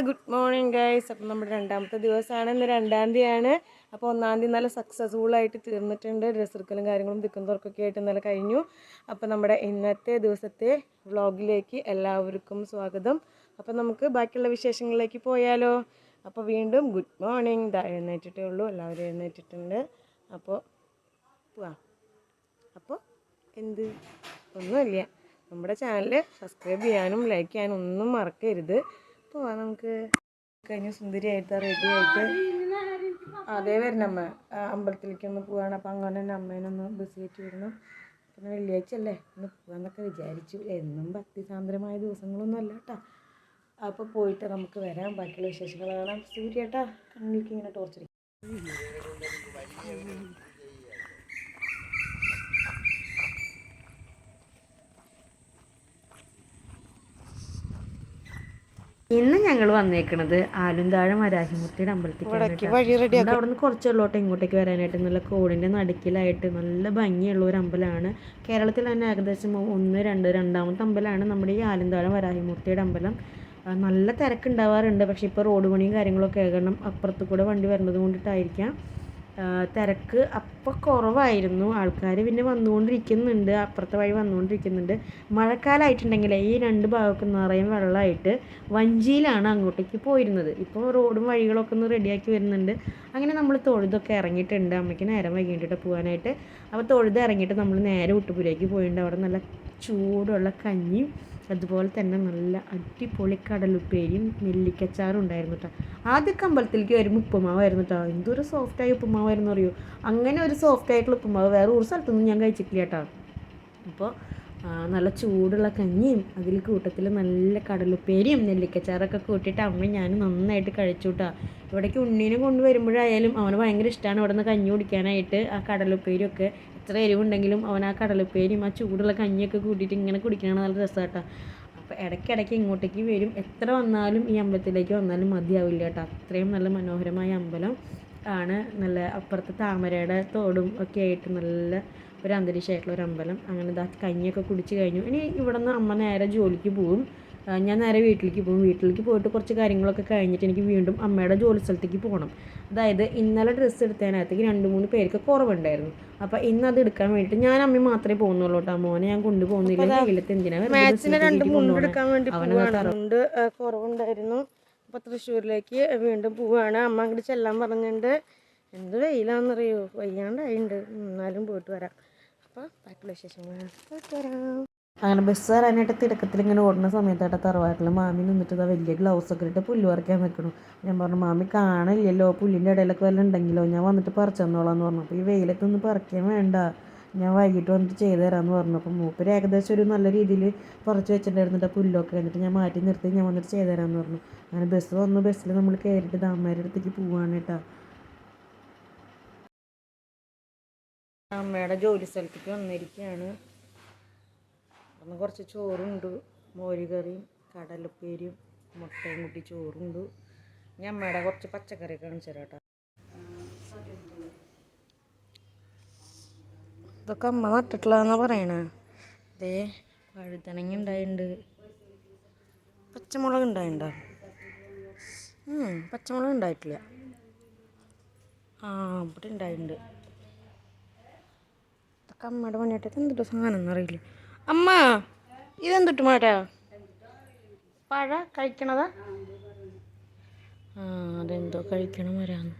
Good morning guys. അപ്പം നമ്മുടെ രണ്ടാമത്തെ ദിവസമാണ്, ഇന്ന് 2-ാം തീയതിയാണ്. അപ്പോൾ 1-ാം തീയതി നല്ല സക്സസ്ഫുള്ളായിട്ട് തീർന്നിട്ടുണ്ട്. ഡ്രസ്സ് എടുക്കലും കാര്യങ്ങളും തിക്കുന്നവർക്കൊക്കെ ആയിട്ട് ഇന്നലെ കഴിഞ്ഞു. അപ്പോൾ നമ്മുടെ ഇന്നത്തെ ദിവസത്തെ വ്ളോഗിലേക്ക് എല്ലാവർക്കും സ്വാഗതം. അപ്പോൾ നമുക്ക് ബാക്കിയുള്ള വിശേഷങ്ങളിലേക്ക് പോയാലോ. അപ്പോൾ വീണ്ടും ഗുഡ് മോർണിംഗ്. എഴുന്നേറ്റിട്ടേ ഉള്ളൂ, എല്ലാവരും എഴുന്നേറ്റിട്ടുണ്ട്. അപ്പോൾ പോവാം. അപ്പോൾ ഒന്നുമില്ല, നമ്മുടെ ചാനൽ സബ്സ്ക്രൈബ് ചെയ്യാനും ലൈക്ക് ചെയ്യാനും ഒന്നും മറക്കരുത്. പോവാം നമുക്ക്. കഴിഞ്ഞ സുന്ദരിയായിട്ട് റെഡി ആയിട്ട് അതേ വരണമ്മ അമ്പലത്തിലേക്കൊന്ന് പോവാണ്. അപ്പം അങ്ങനെ തന്നെ അമ്മേനൊന്ന് ബസ് കയറ്റി വിടണം. പിന്നെ വെള്ളിയാഴ്ച അല്ലേ, ഒന്ന് പോകാമെന്നൊക്കെ വിചാരിച്ചു. എന്നും ഭക്തിസാന്ദ്രമായ ദിവസങ്ങളൊന്നും അല്ല കേട്ടോ. അപ്പോൾ പോയിട്ട് നമുക്ക് വരാം, ബാക്കിയുള്ള വിശേഷങ്ങൾ കാണാം. സൂര്യേട്ടാ കണ്ണിലേക്ക് ഇങ്ങനെ ടോർച്ചടിക്കും. ഇന്ന് ഞങ്ങൾ വന്നേക്കണത് ആലുംതാഴം വരാഹിമൂർത്തിയുടെ അമ്പലത്തിലേക്കാണ്. അവിടെ നിന്ന് കുറച്ചുള്ളോട്ട് ഇങ്ങോട്ടേക്ക് വരാനായിട്ട് നല്ല കോടിൻ്റെ നടുക്കിലായിട്ട് നല്ല ഭംഗിയുള്ള ഒരു അമ്പലമാണ്. കേരളത്തിൽ തന്നെ ഏകദേശം 1, 2 രണ്ടാമത്തെ അമ്പലമാണ് നമ്മുടെ ഈ ആലുംതാഴം വരാഹിമൂർത്തിയുടെ അമ്പലം. നല്ല തിരക്കുണ്ടാവാറുണ്ട്. പക്ഷേ ഇപ്പോൾ റോഡ് പണിയും കാര്യങ്ങളൊക്കെ കാരണം അപ്പുറത്ത് കൂടെ വണ്ടി വരുന്നത് കൊണ്ടിട്ടായിരിക്കാം തിരക്ക് അപ്പോൾ കുറവായിരുന്നു. ആൾക്കാർ പിന്നെ വന്നുകൊണ്ടിരിക്കുന്നുണ്ട്, അപ്പുറത്തെ വഴി വന്നുകൊണ്ടിരിക്കുന്നുണ്ട്. മഴക്കാലമായിട്ടുണ്ടെങ്കിൽ ഈ 2 ഭാഗമൊക്കെ നിറയും വെള്ളമായിട്ട് വഞ്ചിയിലാണ് അങ്ങോട്ടേക്ക് പോയിരുന്നത്. ഇപ്പോൾ റോഡും വഴികളൊക്കെ ഒന്ന് റെഡിയാക്കി വരുന്നുണ്ട്. അങ്ങനെ നമ്മൾ തൊഴുതൊക്കെ ഇറങ്ങിയിട്ടുണ്ട്. അമ്മയ്ക്ക് നേരം വൈകിട്ട് പോകാനായിട്ട്. അപ്പോൾ തൊഴുത് ഇറങ്ങിയിട്ട് നമ്മൾ നേരെ ഉട്ടുപുരയ്ക്ക് പോയിട്ടുണ്ട്. അവിടെ നല്ല ചൂടുള്ള കഞ്ഞിയും അതുപോലെ തന്നെ നല്ല അടിപൊളി കടലുപ്പേരിയും നെല്ലിക്കച്ചാറും ഉണ്ടായിരുന്നു കേട്ടോ. ആദ്യമൊക്കെ അമ്പലത്തിലേക്ക് വരുമ്പോൾ ഉപ്പുമാവായിരുന്നു കേട്ടോ. എന്തൊരു സോഫ്റ്റായ ഉപ്പുമാവായിരുന്നു അറിയോ. അങ്ങനെ ഒരു സോഫ്റ്റായിട്ടുള്ള ഉപ്പുമാവ് വേറെ ഒരു സ്ഥലത്തൊന്നും ഞാൻ കഴിച്ചിട്ടില്ല കേട്ടോ. അപ്പോൾ നല്ല ചൂടുള്ള കഞ്ഞിയും അതിൽ കൂട്ടത്തിൽ നല്ല കടലുപ്പേരിയും നെല്ലിക്കച്ചാറൊക്കെ കൂട്ടിയിട്ട് അമ്മ ഞാൻ നന്നായിട്ട് കഴിച്ചു കേട്ടോ. ഇവിടേക്ക് ഉണ്ണീനെ കൊണ്ടുവരുമ്പോഴായാലും അവന് ഭയങ്കര ഇഷ്ടമാണ് ഇവിടെ നിന്ന് കഞ്ഞി കുടിക്കാനായിട്ട്. ആ കടലുപ്പേരിയൊക്കെ എത്ര എരിവുണ്ടെങ്കിലും അവൻ ആ കടലുപ്പേരിയും ആ ചൂടുള്ള കഞ്ഞിയൊക്കെ കൂട്ടിയിട്ട് ഇങ്ങനെ കുടിക്കണം, നല്ല രസമാട്ടോ. അപ്പോൾ ഇടയ്ക്കിടയ്ക്ക് ഇങ്ങോട്ടേക്ക് വരും. എത്ര വന്നാലും ഈ അമ്പലത്തിലേക്ക് വന്നാലും മതിയാവില്ല കേട്ടോ. അത്രയും നല്ല മനോഹരമായ അമ്പലം ആണ്. നല്ല അപ്പുറത്ത് താമരയുടെ തോടും ഒക്കെ ആയിട്ട് നല്ല ഒരു അന്തരീക്ഷമായിട്ടുള്ള ഒരു അമ്പലം. അങ്ങനെ കഞ്ഞിയൊക്കെ കുടിച്ച് കഴിഞ്ഞു. ഇനി ഇവിടെ നിന്ന് അമ്മ നേരെ ജോലിക്ക് പോകും, ഞാൻ നേരെ വീട്ടിലേക്ക് പോകും. വീട്ടിലേക്ക് പോയിട്ട് കുറച്ച് കാര്യങ്ങളൊക്കെ കഴിഞ്ഞിട്ട് എനിക്ക് വീണ്ടും അമ്മയുടെ ജോലി സ്ഥലത്തേക്ക് പോകണം. അതായത് ഇന്നലെ ഡ്രസ്സ് എടുത്തതിനകത്തേക്ക് 2-3 പേർക്ക് കുറവുണ്ടായിരുന്നു. അപ്പോൾ ഇന്ന് അത് എടുക്കാൻ വേണ്ടിയിട്ട് ഞാൻ അമ്മ മാത്രമേ പോകുന്നുള്ളൂ കേട്ടോ. മോനെ ഞാൻ കൊണ്ടുപോകുന്നില്ല. വെയിലത്ത് എന്തിനാണ് അവനുണ്ട് കുറവുണ്ടായിരുന്നു. അപ്പോൾ തൃശ്ശൂരിലേക്ക് വീണ്ടും പോവുകയാണ്. അമ്മ അങ്ങോട്ട് ചെല്ലാൻ പറഞ്ഞിട്ടുണ്ട്. എന്ത് വെയിലാണെന്നറിയോ, വയ്യാണ്ടായിട്ടുണ്ട്. എന്നാലും പോയിട്ട് വരാം. അപ്പോൾ ബാക്കിയുള്ള വിശേഷങ്ങൾ പോയിട്ട് വരാം. അങ്ങനെ ബസ് കയറാനായിട്ട് തിരക്കത്തിൽ ഇങ്ങനെ ഓടുന്ന സമയത്തായിട്ട് തറവാട്ടിൽ മാമി നിന്നിട്ട് വലിയ ഗ്ലൗസൊക്കെ ഇട്ട് പുല്ല് പറിക്കാൻ നിൽക്കണം. ഞാൻ പറഞ്ഞു മാമി കാണില്ലല്ലോ, പുല്ലിൻ്റെ ഇടയിലൊക്കെ വല്ല ഉണ്ടെങ്കിലോ, ഞാൻ വന്നിട്ട് പറിച്ചു തന്നോളാന്ന് പറഞ്ഞു. അപ്പോൾ ഈ വെയിലത്തൊന്നും പറിക്കാൻ വേണ്ട, ഞാൻ വൈകിട്ട് വന്നിട്ട് ചെയ്തു തരാമെന്ന് പറഞ്ഞു. അപ്പോൾ മൂപ്പര് ഏകദേശം ഒരു നല്ല രീതിയിൽ പറിച്ച് വെച്ചിട്ടുണ്ടായിരുന്നിട്ട് പുല്ലൊക്കെ എന്നിട്ട് ഞാൻ മാറ്റി നിർത്തി ഞാൻ വന്നിട്ട് ചെയ്തു തരാമെന്ന് പറഞ്ഞു. അങ്ങനെ ബസ് വന്നു. ബസ്സിൽ നമ്മൾ കയറിയിട്ട് ദാമ്മയുടെ അടുത്തേക്ക് പോവാണ് കേട്ടോ. അമ്മയുടെ ജോലി സ്ഥലത്തേക്ക് വന്നിരിക്കുകയാണ്. അപ്പം കുറച്ച് ചോറുണ്ട്, മോരുകറിയും കടലപ്പേരിയും മുട്ടയും കൂട്ടി ചോറുണ്ട്. ഞാൻ അമ്മയുടെ കുറച്ച് പച്ചക്കറി കാണിച്ചു തരാം കേട്ടോ. ഇതൊക്കെ അമ്മ നട്ടിട്ടുള്ളതെന്നാണ് പറയണേ. അതേ വഴുതനങ്ങ ഉണ്ടായിട്ടുണ്ട്, പച്ചമുളക് ഉണ്ടായിട്ടുണ്ടോ? പച്ചമുളക് ഉണ്ടായിട്ടില്ല. ഇവിടെ ഉണ്ടായിട്ടുണ്ട്. ഇതൊക്കെ അമ്മയുടെ പണിയായിട്ട് എന്തിട്ട് സാധനം എന്നറിയില്ല. അമ്മ ഇതെന്തിട്ട് മാറ്റാ പഴ കഴിക്കണതാ? അതെന്തോ കഴിക്കണം വരാന്ന്.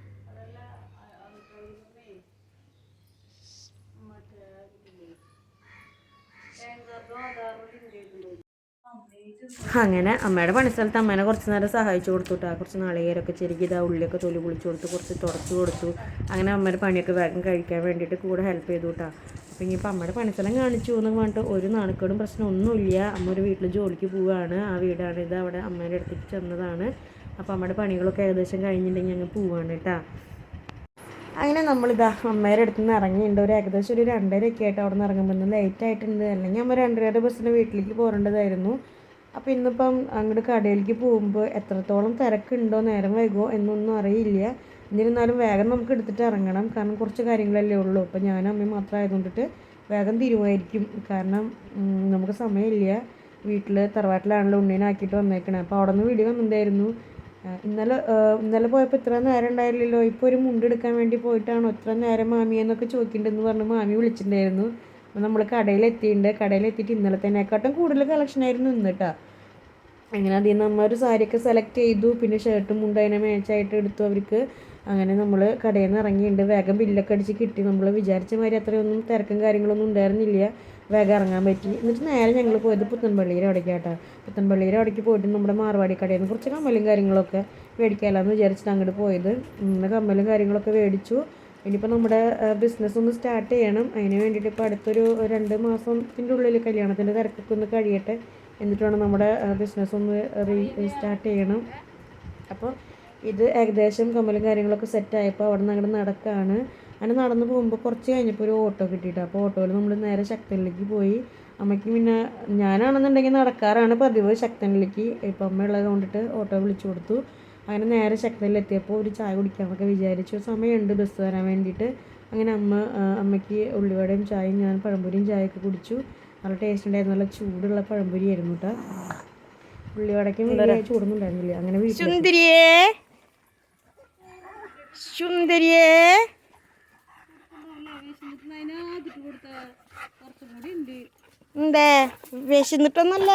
അങ്ങനെ അമ്മയുടെ പണിസ്ഥലത്ത് അമ്മേനെ കുറച്ച് നേരം സഹായിച്ചു കൊടുത്തു കേട്ടോ. കുറച്ച് നാളികേരമൊക്കെ ചെരുക്കി ഉള്ളിയൊക്കെ തൊലി പൊളിച്ചു കൊടുത്തു, കുറച്ച് തുടച്ചു കൊടുത്തു. അങ്ങനെ അമ്മയുടെ പണിയൊക്കെ വേഗം കഴിക്കാൻ വേണ്ടിയിട്ട് കൂടെ ഹെൽപ്പ് ചെയ്തു കേട്ടോ. അപ്പോൾ ഇനിയിപ്പോൾ അമ്മയുടെ പണിസ്ഥലം കാണിച്ചു എന്ന് പറഞ്ഞിട്ട് ഒരു നാണക്കേടും പ്രശ്നമൊന്നുമില്ല. അമ്മ ഒരു വീട്ടിൽ ജോലിക്ക് പോവുകയാണ്. ആ വീടാണിത്. അവിടെ അമ്മേൻ്റെ അടുത്തേക്ക് ചെന്നതാണ്. അപ്പോൾ അമ്മയുടെ പണികളൊക്കെ ഏകദേശം കഴിഞ്ഞിട്ടുണ്ടെങ്കിൽ ഞങ്ങൾ പോവുകയാണ് കേട്ടോ. അങ്ങനെ നമ്മളിതാ അമ്മയുടെ അടുത്ത് നിന്ന് ഇറങ്ങിയിട്ടുണ്ട്. ഏകദേശം ഒരു 2:30 ആയിട്ട് അവിടെ നിന്ന് ഇറങ്ങുമ്പോൾ ലേറ്റ് ആയിട്ടുണ്ട്. അല്ലെങ്കിൽ അമ്മ 2:30 ബസ്സിന് വീട്ടിലേക്ക് പോരേണ്ടതായിരുന്നു. അപ്പോൾ ഇന്നിപ്പം അങ്ങോട്ട് കടയിലേക്ക് പോകുമ്പോൾ എത്രത്തോളം തിരക്കുണ്ടോ, നേരം വൈകുമോ എന്നൊന്നും അറിയില്ല. എന്നിരുന്നാലും വേഗം നമുക്ക് എടുത്തിട്ട് ഇറങ്ങണം, കാരണം കുറച്ച് കാര്യങ്ങളല്ലേ ഉള്ളൂ. അപ്പോൾ ഞാനും അമ്മയും മാത്രം ആയതുകൊണ്ടിട്ട് വേഗം തിരുവായിരിക്കും. കാരണം നമുക്ക് സമയമില്ല. വീട്ടിൽ തറവാട്ടിലാണല്ലോ ഉണ്ണീനാക്കിയിട്ട് വന്നേക്കണേ. അപ്പോൾ അവിടെ നിന്ന് വീഡിയോ വന്നിട്ടുണ്ടായിരുന്നു. ഇന്നലെ പോയപ്പോൾ ഇത്ര നേരം ഉണ്ടായില്ലല്ലോ, ഇപ്പോൾ ഒരു മുണ്ടെടുക്കാൻ വേണ്ടി പോയിട്ടാണോ ഇത്ര നേരം മാമിയെന്നൊക്കെ ചോദിക്കുന്നുണ്ടെന്ന് പറഞ്ഞ് മാമി വിളിച്ചിട്ടുണ്ടായിരുന്നു. അപ്പോൾ നമ്മൾ കടയിലെത്തിയിട്ട് ഇന്നലത്തേനെക്കാട്ടും കൂടുതൽ കളക്ഷനായിരുന്നു ഇന്നിട്ടാ. അങ്ങനെ അതിൽ നിന്ന് ഒരു സാരിയൊക്കെ സെലക്ട് ചെയ്തു, പിന്നെ ഷർട്ടും മുണ്ടും അതിനെ മാച്ചായിട്ട് എടുത്തു അവർക്ക്. അങ്ങനെ നമ്മൾ കടയിൽ നിന്ന് ഇറങ്ങിയിട്ടുണ്ട്. വേഗം ബില്ലൊക്കെ അടിച്ച് കിട്ടി. നമ്മൾ വിചാരിച്ച മാതിരി അത്രയൊന്നും തിരക്കും കാര്യങ്ങളൊന്നും ഉണ്ടായിരുന്നില്ല, വേഗം ഇറങ്ങാൻ പറ്റി. എന്നിട്ട് നേരെ ഞങ്ങൾ പോയത് പുത്തൻപള്ളിയുടെ അവിടേക്കാട്ടോ. പുത്തൻപള്ളിയുടെ അവിടേക്ക് പോയിട്ട് നമ്മുടെ മാർവാടി കടയിൽ നിന്ന് കുറച്ച് കമ്മലും കാര്യങ്ങളൊക്കെ മേടിക്കാമല്ലോ വിചാരിച്ചിട്ട് അങ്ങോട്ട് പോയത്. കമ്മലും കാര്യങ്ങളൊക്കെ മേടിച്ചു. ഇനിയിപ്പോൾ നമ്മുടെ ബിസിനസ് ഒന്ന് സ്റ്റാർട്ട് ചെയ്യണം. അതിന് വേണ്ടിയിട്ട് ഇപ്പോൾ അടുത്തൊരു 2 മാസത്തിൻ്റെ ഉള്ളിൽ കല്യാണത്തിൻ്റെ തിരക്കൊക്കെ ഒന്ന് കഴിയട്ടെ, എന്നിട്ട് വേണം നമ്മുടെ ബിസിനസ് ഒന്ന് സ്റ്റാർട്ട് ചെയ്യണം. അപ്പോൾ ഇത് ഏകദേശം കമ്മലും കാര്യങ്ങളൊക്കെ സെറ്റായപ്പോൾ അവിടെ നിന്ന് അങ്ങോട്ട് നടക്കുകയാണ്. അങ്ങനെ നടന്ന് പോകുമ്പോൾ കുറച്ച് കഴിഞ്ഞപ്പോൾ ഒരു ഓട്ടോ കിട്ടിയിട്ട്, അപ്പോൾ ഓട്ടോയിൽ നമ്മൾ നേരെ ശക്തനിലേക്ക് പോയി. അമ്മയ്ക്ക് പിന്നെ ഞാനാണെന്നുണ്ടെങ്കിൽ നടക്കാറാണ് പതിവ് ശക്തനിലേക്ക്. ഇപ്പം അമ്മ ഉള്ളത് കൊണ്ടിട്ട് ഓട്ടോ വിളിച്ചു കൊടുത്തു. അങ്ങനെ നേരെ ശക്തനിലെത്തിയപ്പോൾ ഒരു ചായ കുടിക്കാമെന്നൊക്കെ വിചാരിച്ചു. സമയമുണ്ട് ബസ് വരാൻ വേണ്ടിയിട്ട്. അങ്ങനെ അമ്മയ്ക്ക് ഉള്ളിവടയും ചായയും ഞാൻ പഴംപൊരിയും ചായയൊക്കെ കുടിച്ചു. നല്ല ടേസ്റ്റ് ഉണ്ടായിരുന്നു. നല്ല ചൂടുള്ള പഴംപൊരി ആയിരുന്നു കേട്ടോ. ഉള്ളിവടയ്ക്കും വലിയ ചൂടൊന്നും ഉണ്ടായിരുന്നില്ല. അങ്ങനെ വിശന്നിട്ടൊന്നല്ല.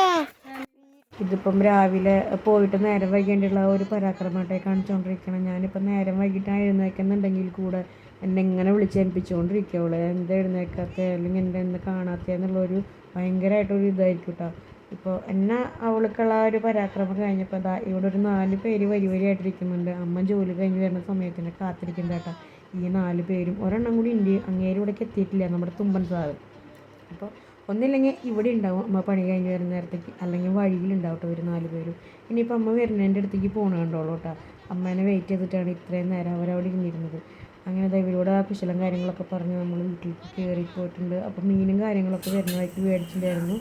ഇതിപ്പം രാവിലെ പോയിട്ട് നേരം വൈകേണ്ടിയുള്ള ഒരു പരാക്രമമായിട്ടേ കാണിച്ചുകൊണ്ടിരിക്കണം. ഞാനിപ്പോൾ നേരം വൈകിട്ടാണ് എഴുന്നേക്കുന്നുണ്ടെങ്കിൽ കൂടെ എന്നെ ഇങ്ങനെ വിളിച്ചേൽപ്പിച്ചുകൊണ്ടിരിക്കുക. എന്താ എഴുന്നേക്കാത്ത, അല്ലെങ്കിൽ എന്താ കാണാത്ത എന്നുള്ളൊരു ഭയങ്കരമായിട്ടൊരു ഇതായിരിക്കും കേട്ടോ. ഇപ്പോൾ എന്നെ അവൾക്കുള്ള ഒരു പരാക്രമം കഴിഞ്ഞപ്പോൾ ഇവിടെ ഒരു 4 പേര് വരിയായിട്ടിരിക്കുന്നുണ്ട്. അമ്മ ജോലി കഴിഞ്ഞ് വരുന്ന സമയത്തിന് കാത്തിരിക്കുന്നത് കേട്ടോ. ഈ 4 പേരും ഒരെണ്ണം കൂടി ഉണ്ട്, അങ്ങേരും ഇവിടേക്ക് എത്തിയിട്ടില്ല, നമ്മുടെ തുമ്പൻ സാറ്. അപ്പോൾ ഒന്നില്ലെങ്കിൽ ഇവിടെ ഉണ്ടാവും അമ്മ പണി കഴിഞ്ഞ് വരുന്ന നേരത്തേക്ക്, അല്ലെങ്കിൽ വഴിയിലുണ്ടാവും കേട്ടോ ഒരു 4 പേരും. ഇനിയിപ്പോൾ അമ്മ വരുന്നതിൻ്റെ അടുത്തേക്ക് പോകണ കണ്ടോളൂ കേട്ടോ. അമ്മേനെ വെയിറ്റ് ചെയ്തിട്ടാണ് ഇത്രയും നേരം അവരവിടെ ഇരുന്നിരുന്നത്. അങ്ങനെ ഇവരോട് ആ കുശലം കാര്യങ്ങളൊക്കെ പറഞ്ഞ് നമ്മൾ വീട്ടിലേക്ക് കയറി പോയിട്ടുണ്ട്. അപ്പോൾ മീനും കാര്യങ്ങളൊക്കെ വരുന്നതായിട്ട് മേടിച്ചിട്ടുണ്ടായിരുന്നു.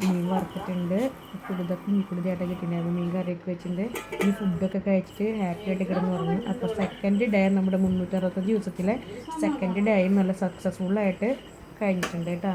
മീൻ വറുത്തിട്ടുണ്ട്, കുടുതയായിട്ട് കിട്ടിയിട്ടുണ്ടായിരുന്നു. മീൻ കറിയൊക്കെ വെച്ചിട്ടുണ്ട്. ഈ ഫുഡൊക്കെ കഴിച്ചിട്ട് ഹാപ്പി ആയിട്ട് കിടന്ന് പറഞ്ഞു. അപ്പോൾ സെക്കൻഡ് ഡേ നമ്മുടെ 365 ദിവസത്തിലെ സെക്കൻഡ് ഡേയും നല്ല സക്സസ്ഫുള്ളായിട്ട് കഴിഞ്ഞിട്ടുണ്ട് കേട്ടോ.